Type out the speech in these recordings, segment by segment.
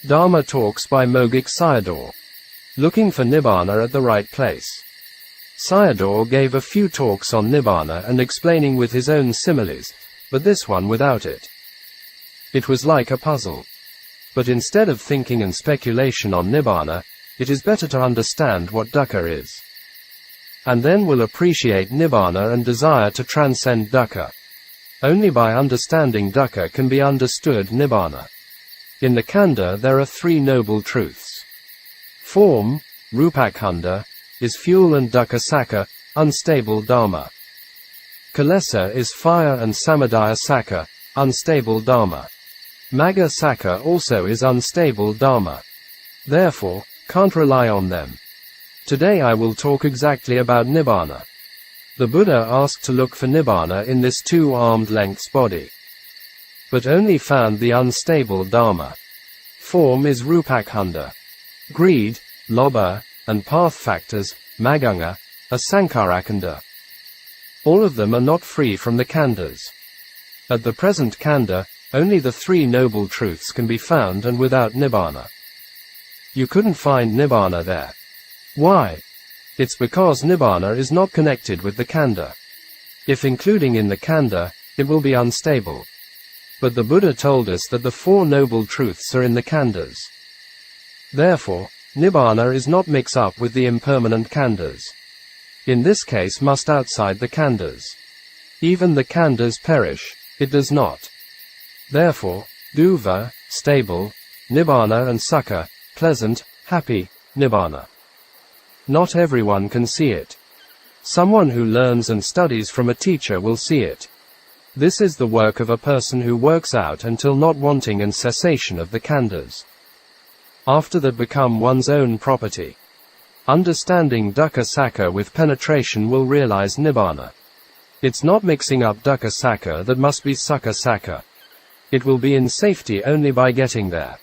Dhamma talks by Mogok Sayadaw. Looking for Nibbāna at the right place. Sayadaw gave a few talks on Nibbāna and explaining with his own similes, but this one without it. It was like a puzzle. But instead of thinking and speculation on Nibbāna, it is better to understand what dukkha is. And then we'll appreciate Nibbāna and desire to transcend dukkha. Only by understanding dukkha can be understood Nibbāna. In the Khanda there are three noble truths. Form, Rupakhanda, is fuel and Dukkha-Sakha, unstable Dhamma. Kilesa is fire and Samadaya-Sakha, unstable Dhamma. Magga-Sakha also is unstable Dhamma. Therefore, can't rely on them. Today I will talk exactly about Nibbāna. The Buddha asked to look for Nibbāna in this 2 armed lengths body, but only found the unstable Dhamma. Form is Rupakhanda. Greed, Lobha, and path factors, Maganga, are Sankarakhanda. All of them are not free from the Khandas. At the present Khanda, only the 3 noble truths can be found and without Nibbāna. You couldn't find Nibbāna there. Why? It's because Nibbāna is not connected with the Khanda. If including in the Khanda, it will be unstable. But the Buddha told us that the 4 noble truths are in the Khandas. Therefore, Nibbāna is not mixed up with the impermanent Khandas. In this case must outside the Khandas. Even the Khandas perish, it does not. Therefore, Duva, stable, Nibbāna and Sukha, pleasant, happy, Nibbāna. Not everyone can see it. Someone who learns and studies from a teacher will see it. This is the work of a person who works out until not wanting and cessation of the Khandas. After that become one's own property. Understanding Dukkha-Sakha with penetration will realize Nibbāna. It's not mixing up Dukkha-Sakha that must be Sukha-Sakha. It will be in safety only by getting there.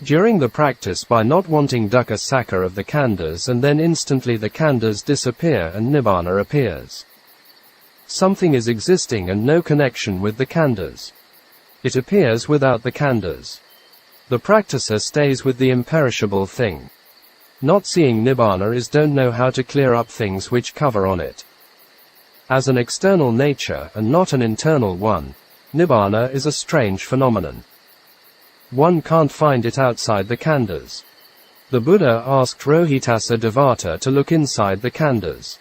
During the practice by not wanting Dukkha-Sakha of the Khandas and then instantly the Khandas disappear and Nibbāna appears. Something is existing and no connection with the Khandas. It appears without the Khandas. The practicer stays with the imperishable thing. Not seeing Nibbāna is don't know how to clear up things which cover on it. As an external nature and not an internal one, Nibbāna is a strange phenomenon. One can't find it outside the Khandas. The Buddha asked Rohitassa Devata to look inside the Khandas.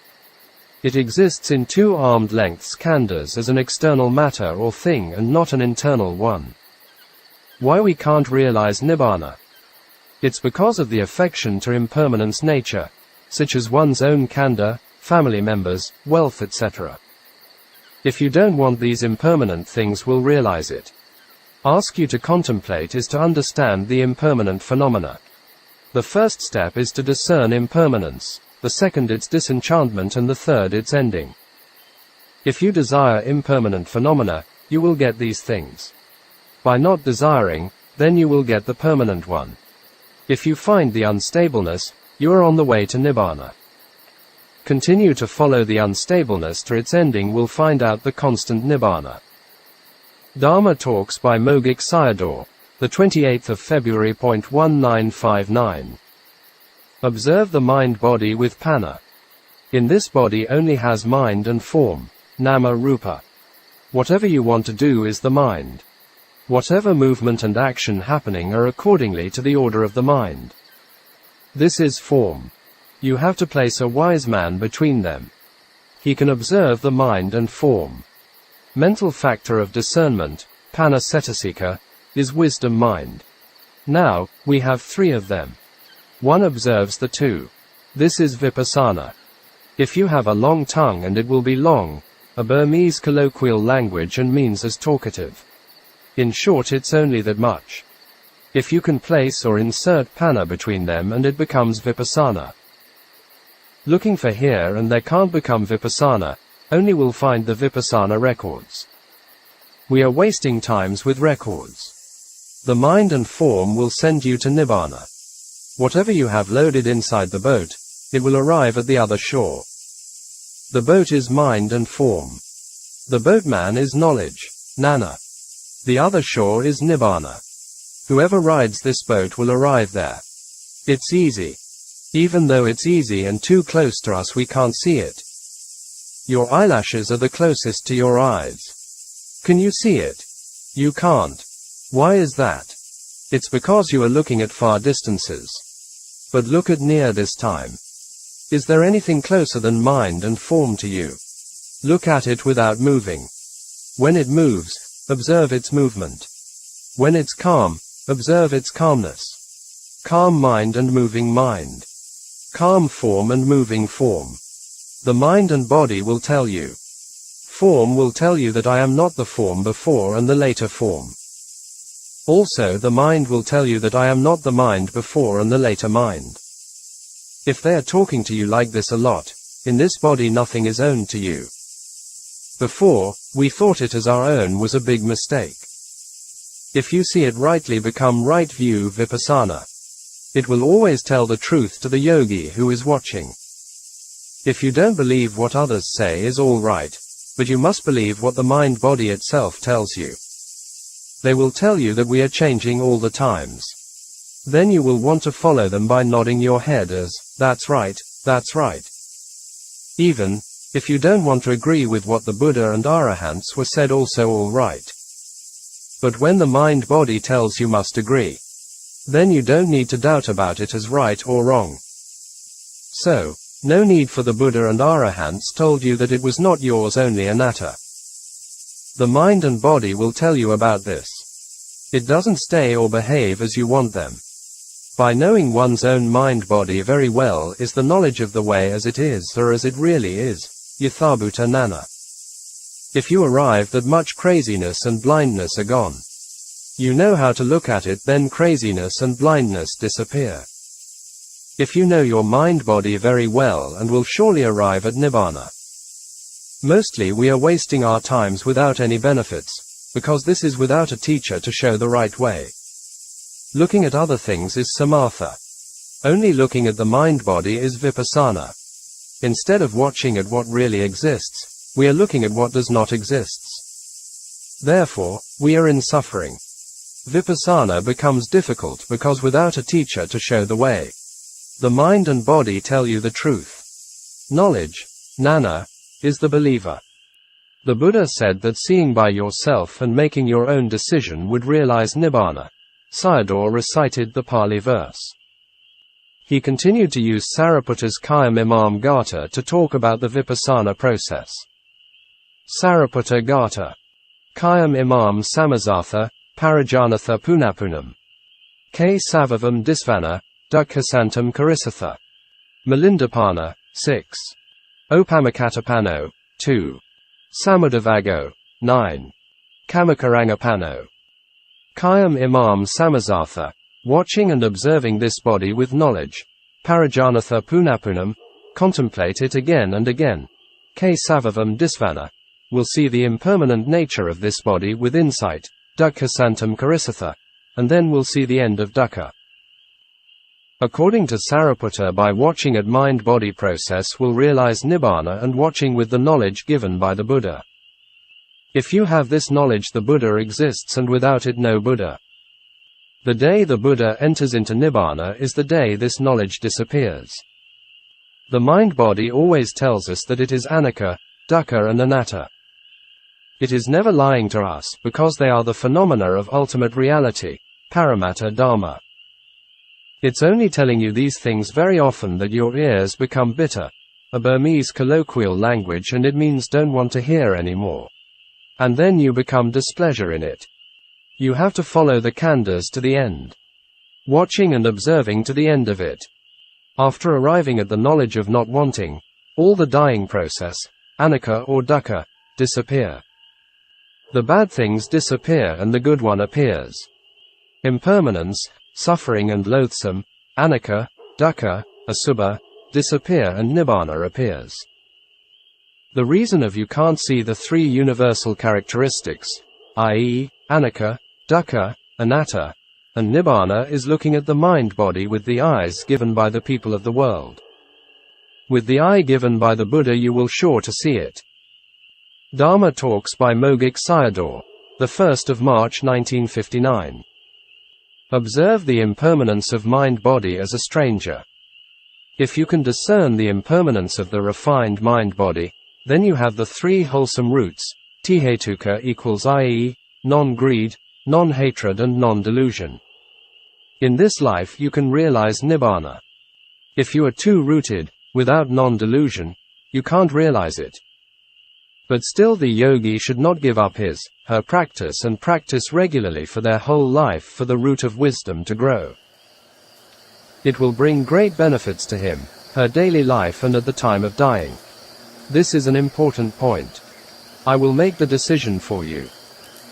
It exists in 2 armed lengths Khandas as an external matter or thing and not an internal one. Why we can't realize Nibbāna? It's because of the affection to impermanence nature, such as one's own Khanda, family members, wealth etc. If you don't want these impermanent things will realize it. Ask you to contemplate is to understand the impermanent phenomena. The first step is to discern impermanence, the second its disenchantment and the third its ending. If you desire impermanent phenomena, you will get these things. By not desiring, then you will get the permanent one. If you find the unstableness, you are on the way to Nibbāna. Continue to follow the unstableness to its ending will find out the constant Nibbāna. Dhamma talks by Mogok Sayadaw, the 28th of February. 1959. Observe the mind-body with Paññā. In this body only has mind and form, nama rupa. Whatever you want to do is the mind. Whatever movement and action happening are accordingly to the order of the mind. This is form. You have to place a wise man between them. He can observe the mind and form. Mental factor of discernment, Paññā cetasika, is wisdom mind. Now, we have 3 of them. One observes the 2. This is Vipasāna. If you have a long tongue and it will be long, a Burmese colloquial language and means as talkative. In short it's only that much. If you can place or insert Paññā between them and it becomes Vipassana. Looking for here and there can't become Vipassana, only will find the Vipassana records. We are wasting times with records. The mind and form will send you to Nibbāna. Whatever you have loaded inside the boat, it will arrive at the other shore. The boat is mind and form. The boatman is knowledge, Nana. The other shore is Nibbāna. Whoever rides this boat will arrive there. It's easy. Even though it's easy and too close to us, we can't see it. Your eyelashes are the closest to your eyes. Can you see it? You can't. Why is that? It's because you are looking at far distances. But look at near this time. Is there anything closer than mind and form to you? Look at it without moving. When it moves, observe its movement. When it's calm, observe its calmness. Calm mind and moving mind. Calm form and moving form. The mind and body will tell you. Form will tell you that I am not the form before and the later form. Also the mind will tell you that I am not the mind before and the later mind. If they are talking to you like this a lot, in this body nothing is owned to you. Before, we thought it as our own was a big mistake. If you see it rightly, become right view Vipassana. It will always tell the truth to the yogi who is watching. If you don't believe what others say is all right, but you must believe what the mind-body itself tells you. They will tell you that we are changing all the times. Then you will want to follow them by nodding your head as, that's right, that's right. Even, if you don't want to agree with what the Buddha and Arahants were said, also all right. But when the mind-body tells you must agree, then you don't need to doubt about it as right or wrong. So, no need for the Buddha and Arahants told you that it was not yours, only anatta. The mind and body will tell you about this. It doesn't stay or behave as you want them. By knowing one's own mind-body very well is the knowledge of the way as it is or as it really is, yathabhuta nana. If you arrive that much craziness and blindness are gone, you know how to look at it, then craziness and blindness disappear. If you know your mind-body very well and will surely arrive at Nibbāna. Mostly we are wasting our times without any benefits, because this is without a teacher to show the right way. Looking at other things is samatha. Only looking at the mind-body is vipassana. Instead of watching at what really exists, we are looking at what does not exist. Therefore, we are in suffering. Vipassana becomes difficult because without a teacher to show the way, the mind and body tell you the truth. Knowledge, nana, is the believer. The Buddha said that seeing by yourself and making your own decision would realize Nibbāna. Sayadaw recited the Pali verse. He continued to use Sariputta's Kayam Imam Gata to talk about the Vipassana process. Sariputta Gata. Kayam Imam Samazatha, Parajanatha Punapunam. K. Savavam Disvana, Dukkhasantam Karisatha. Milindapana, 6. Opamakatapano, 2. Samudavago, 9. Kamakarangapano. Kayam Imam Samazatha, watching and observing this body with knowledge. Parajanatha Punapunam, contemplate it again and again. K. Savavam Disvana, will see the impermanent nature of this body with insight. Dukkhasantam Karisatha, and then will see the end of dukkha. According to Sariputta, by watching at mind-body process will realize Nibbāna and watching with the knowledge given by the Buddha. If you have this knowledge, the Buddha exists, and without it no Buddha. The day the Buddha enters into Nibbāna is the day this knowledge disappears. The mind-body always tells us that it is anicca, dukkha and anatta. It is never lying to us, because they are the phenomena of ultimate reality, paramatta dhamma. It's only telling you these things very often that your ears become bitter, a Burmese colloquial language, and it means don't want to hear anymore. And then you become displeasure in it. You have to follow the khandhas to the end. Watching and observing to the end of it. After arriving at the knowledge of not wanting, all the dying process, anicca or dukkha, disappear. The bad things disappear and the good one appears. Impermanence, suffering and loathsome, anicca, dukkha, asubha, disappear and Nibbāna appears. The reason of you can't see the three universal characteristics, i.e., anicca, dukkha, anatta, and Nibbāna is looking at the mind-body with the eyes given by the people of the world. With the eye given by the Buddha you will sure to see it. Dhamma Talks by Mogok Sayadaw, the 1st of March 1959. Observe the impermanence of mind-body as a stranger. If you can discern the impermanence of the refined mind-body, then you have the three wholesome roots, Tihetuka equals i.e., non-greed, non-hatred and non-delusion. In this life you can realize Nibbāna. If you are too rooted, without non-delusion, you can't realize it. But still the yogi should not give up her practice and practice regularly for their whole life for the root of wisdom to grow. It will bring great benefits to him, her daily life and at the time of dying. This is an important point. I will make the decision for you.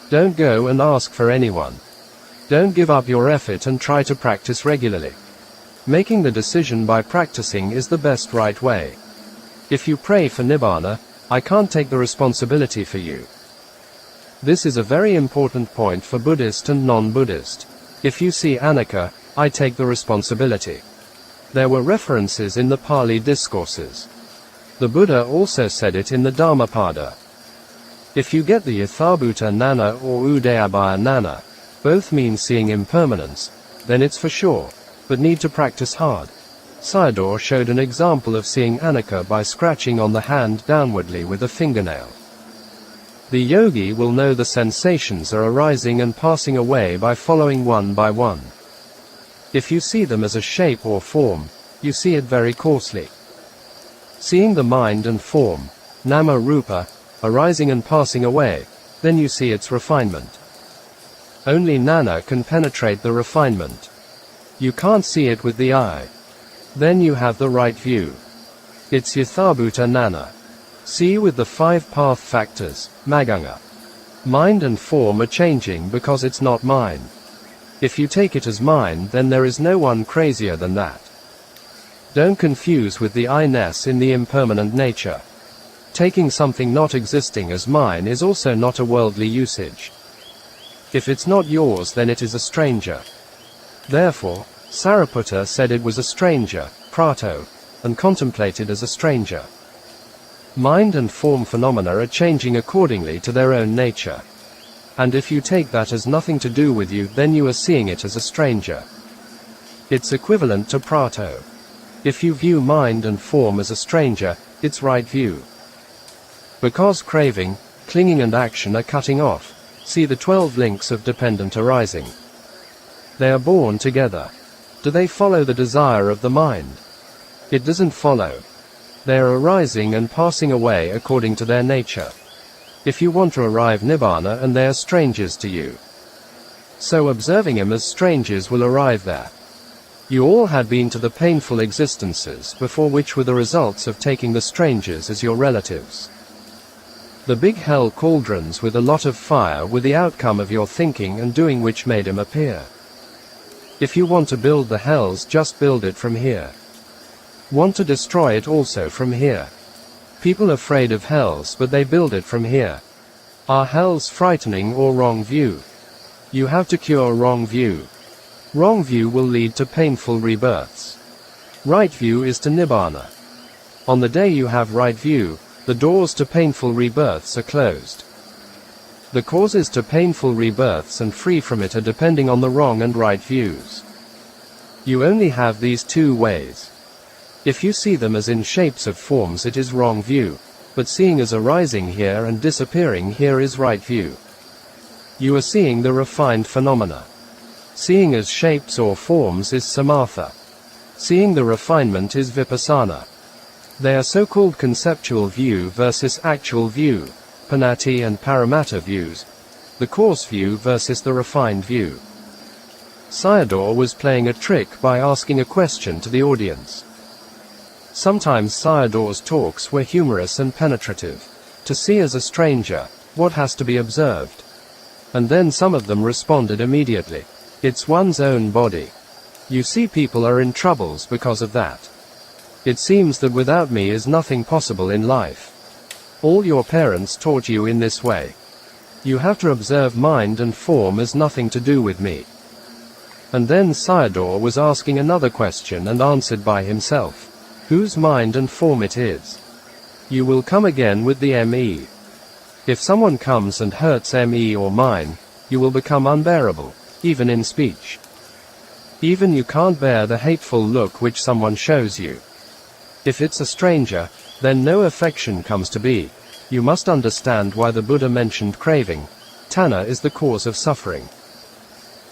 Don't go and ask for anyone. Don't give up your effort and try to practice regularly. Making the decision by practicing is the best right way. If you pray for Nibbāna, I can't take the responsibility for you. This is a very important point for Buddhist and non-Buddhist. If you see Anicca, I take the responsibility. There were references in the Pali discourses. The Buddha also said it in the Dhammapada. If you get the Yathabhuta Nana or Udayabhaya Nana, both mean seeing impermanence, then it's for sure, but need to practice hard. Sayadaw showed an example of seeing Anicca by scratching on the hand downwardly with a fingernail. The yogi will know the sensations are arising and passing away by following one by one. If you see them as a shape or form, you see it very coarsely. Seeing the mind and form, nama rupa, arising and passing away, then you see its refinement. Only Nana can penetrate the refinement. You can't see it with the eye. Then you have the right view. It's Yathabhuta Nana. See with the 5 path factors, Maganga. Mind and form are changing because it's not mine. If you take it as mine, then there is no one crazier than that. Don't confuse with the I-ness in the impermanent nature. Taking something not existing as mine is also not a worldly usage. If it's not yours, then it is a stranger. Therefore, Sariputta said it was a stranger, prato, and contemplated as a stranger. Mind and form phenomena are changing accordingly to their own nature. And if you take that as nothing to do with you, then you are seeing it as a stranger. It's equivalent to prato. If you view mind and form as a stranger, it's right view. Because craving, clinging and action are cutting off, see the 12 links of dependent arising. They are born together. Do they follow the desire of the mind? It doesn't follow. They are arising and passing away according to their nature. If you want to arrive Nibbāna and they are strangers to you, so observing them as strangers will arrive there. You all had been to the painful existences before, which were the results of taking the strangers as your relatives. The big hell cauldrons with a lot of fire were the outcome of your thinking and doing, which made him appear. If you want to build the hells, just build it from here. Want to destroy it also from here. People afraid of hells, but they build it from here. Are hells frightening or wrong view? You have to cure wrong view. Wrong view will lead to painful rebirths. Right view is to Nibbāna. On the day you have right view, the doors to painful rebirths are closed. The causes to painful rebirths and free from it are depending on the wrong and right views. You only have these 2 ways. If you see them as in shapes of forms, it is wrong view, but seeing as arising here and disappearing here is right view. You are seeing the refined phenomena. Seeing as shapes or forms is samatha. Seeing the refinement is vipassana. They are so-called conceptual view versus actual view, panati and paramatta views, the coarse view versus the refined view. Sayadaw was playing a trick by asking a question to the audience. Sometimes Sayadaw's talks were humorous and penetrative. To see as a stranger, what has to be observed? And then some of them responded immediately. It's one's own body. You see, people are in troubles because of that. It seems that without me is nothing possible in life. All your parents taught you in this way. You have to observe mind and form as nothing to do with me. And then Sayadaw was asking another question and answered by himself. Whose mind and form it is? You will come again with the me. If someone comes and hurts me or mine, you will become unbearable, even in speech. Even you can't bear the hateful look which someone shows you. If it's a stranger, then no affection comes to be. You must understand why the Buddha mentioned craving. Tanha is the cause of suffering.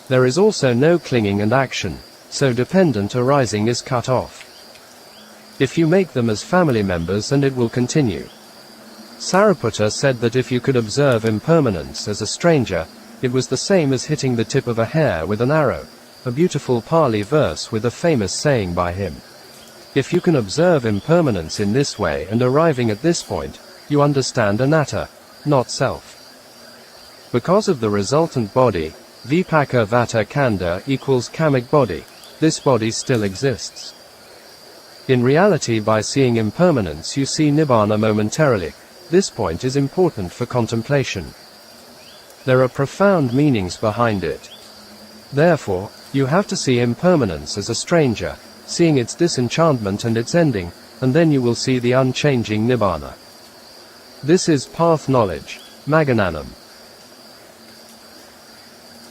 There is also no clinging and action, so dependent arising is cut off. If you make them as family members, and it will continue. Sariputta said that if you could observe impermanence as a stranger, it was the same as hitting the tip of a hair with an arrow, a beautiful Pali verse with a famous saying by him. If you can observe impermanence in this way and arriving at this point, you understand anatta, not self. Because of the resultant body, vipaka vata kanda equals kamic body, this body still exists. In reality, by seeing impermanence you see Nibbāna momentarily. This point is important for contemplation. There are profound meanings behind it. Therefore, you have to see impermanence as a stranger, seeing its disenchantment and its ending, and then you will see the unchanging Nibbāna. This is path knowledge, Magananam.